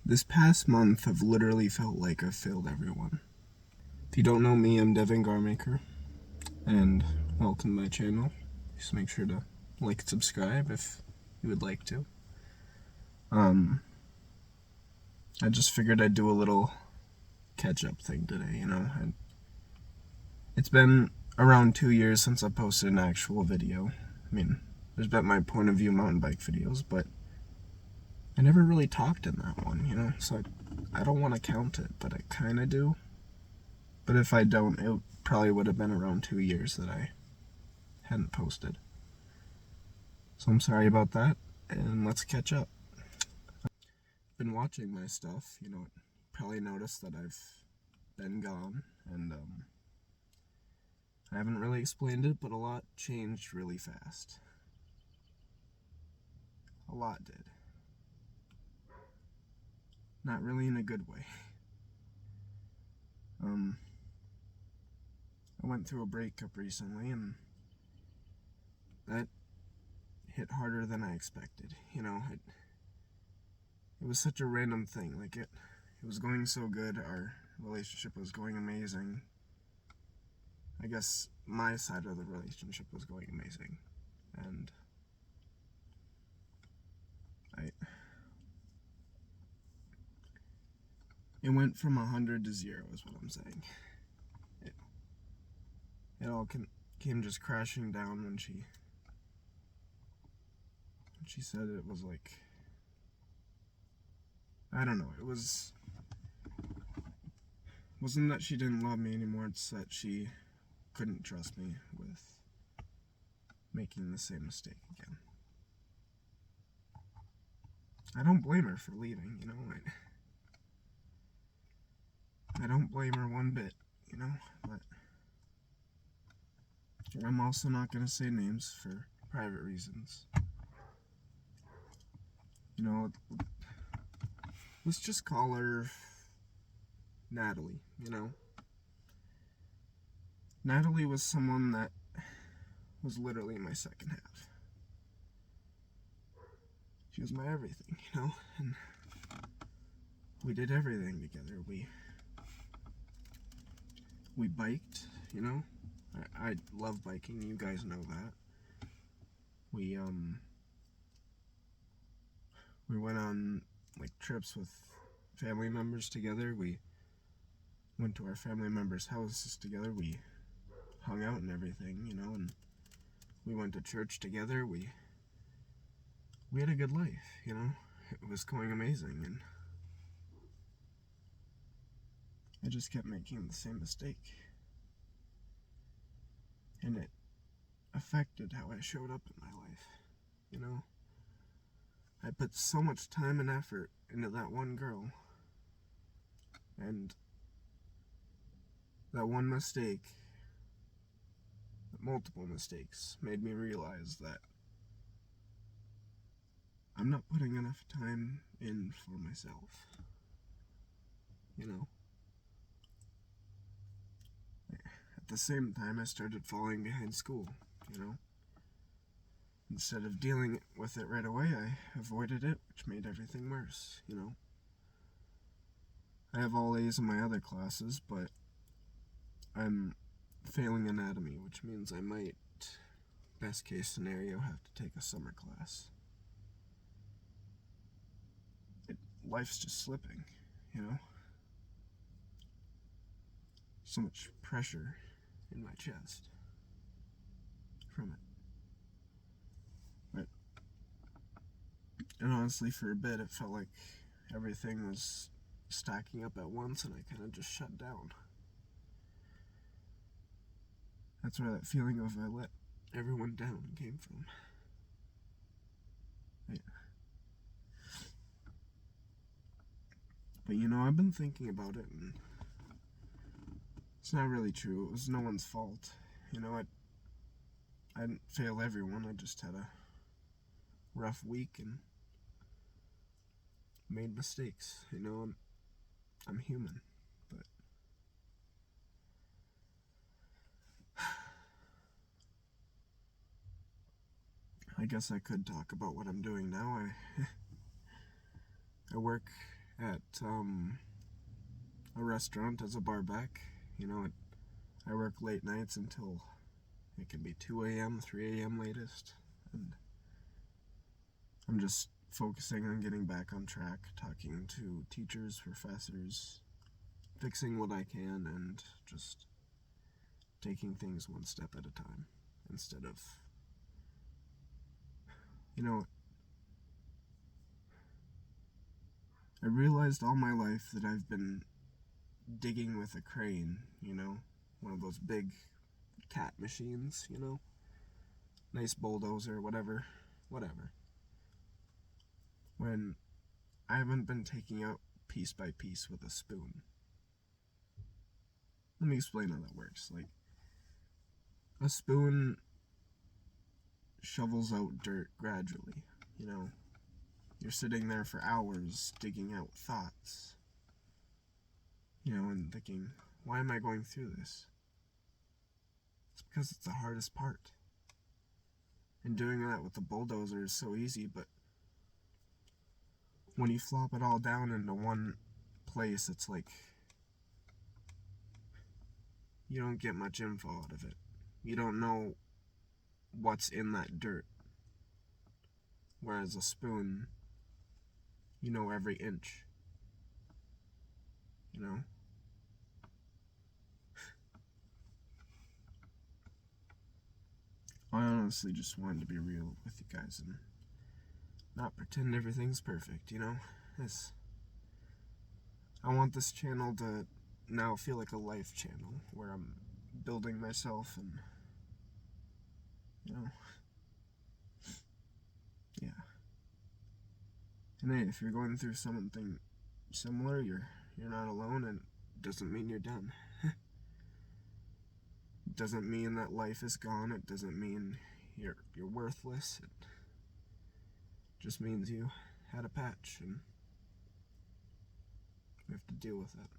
This past month, I've literally felt like I've failed everyone. If you don't know me, I'm Devin Garmaker, and welcome to my channel. Just make sure to like and subscribe if you would like to. I just figured I'd do a little catch-up thing today, and it's been around 2 years since I posted an actual video. I mean, there's been my point of view mountain bike videos, but I never really talked in that one, so I don't want to count it, but I kind of do. But if I don't, it probably would have been around 2 years that I hadn't posted. So I'm sorry about that, and let's catch up. I've been watching my stuff, probably noticed that I've been gone, and I haven't really explained it, but a lot changed really fast. A lot did. Not really in a good way. I went through a breakup recently, and that hit harder than I expected. It was such a random thing. Like, it was going so good. Our relationship was going amazing. I guess my side of the relationship was going amazing. And it went from 100 to 0 is what I'm saying. It all came just crashing down when she said it was like, I don't know, wasn't that she didn't love me anymore, it's that she couldn't trust me with making the same mistake again. I don't blame her for leaving, I don't blame her one bit, but I'm also not going to say names for private reasons. Let's just call her Natalie, Natalie was someone that was literally my second half. She was my everything, and we did everything together. We biked, I love biking, you guys know that. We went on like trips with family members together. We went to our family members' houses together. We hung out and everything, and we went to church together. We had a good life, It was going amazing, and I just kept making the same mistake. And it affected how I showed up in my life, I put so much time and effort into that one girl, and that one mistake, multiple mistakes, made me realize that I'm not putting enough time in for myself, At the same time, I started falling behind school, Instead of dealing with it right away, I avoided it, which made everything worse, I have all A's in my other classes, but I'm failing anatomy, which means I might, best case scenario, have to take a summer class. Life's just slipping, So much pressure in my chest from it. And honestly, for a bit, it felt like everything was stacking up at once, and I kind of just shut down. That's where that feeling of I let everyone down came from. But I've been thinking about it, and it's not really true. It was no one's fault. I didn't fail everyone. I just had a rough week and made mistakes. I'm human, but I guess I could talk about what I'm doing now. I work at a restaurant as a barback. You know, I work late nights until it can be 2 a.m., 3 a.m. latest, and I'm just focusing on getting back on track, talking to teachers, professors, fixing what I can, and just taking things one step at a time instead of, you know, I realized all my life that I've been digging with a crane, you know, one of those big cat machines, you know, nice bulldozer, whatever, when I haven't been taking out piece by piece with a spoon. Let me explain how that works. Like, a spoon shovels out dirt gradually, you know. You're sitting there for hours digging out thoughts, you know, and thinking, why am I going through this? It's because it's the hardest part. And doing that with the bulldozer is so easy, but when you flop it all down into one place, it's like you don't get much info out of it. You don't know what's in that dirt. Whereas a spoon, you know every inch. You know? I honestly just wanted to be real with you guys and not pretend everything's perfect, you know? I want this channel to now feel like a life channel where I'm building myself and, you know, yeah. And hey, if you're going through something similar, you're not alone, and it doesn't mean you're done. It doesn't mean that life is gone. It doesn't mean you're worthless. It just means you had a patch and you have to deal with it.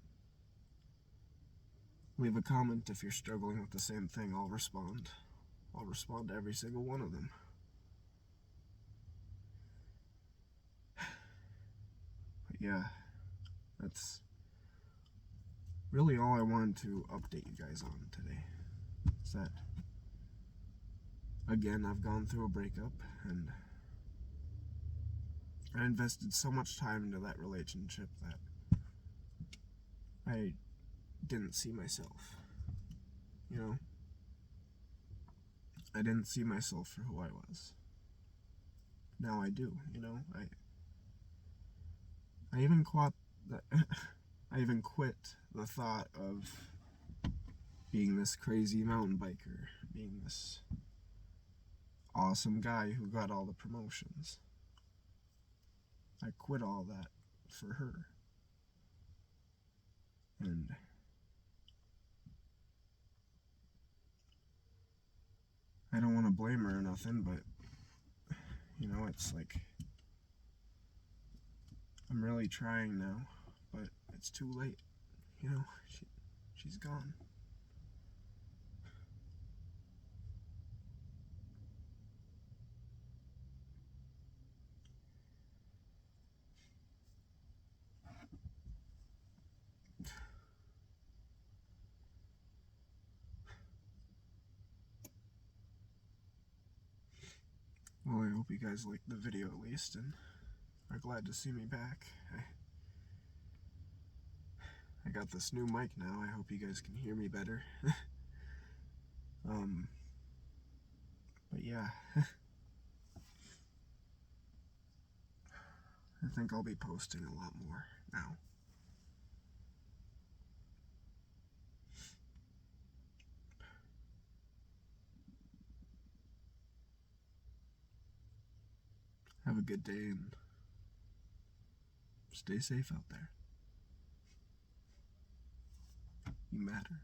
Leave a comment if you're struggling with the same thing. I'll respond. I'll respond to every single one of them. But yeah, that's really all I wanted to update you guys on today. Is that, again, I've gone through a breakup, and I invested so much time into that relationship that I didn't see myself. You know? I didn't see myself for who I was. Now I do, you know? I even quit the thought of being this crazy mountain biker, being this awesome guy who got all the promotions. I quit all that for her. And I don't want to blame her or nothing, but, you know, it's like, I'm really trying now, but it's too late. You know, she's gone. Well, I hope you guys liked the video at least, and are glad to see me back. I got this new mic now. I hope you guys can hear me better. But yeah. I think I'll be posting a lot more now. Have a good day and stay safe out there. You matter.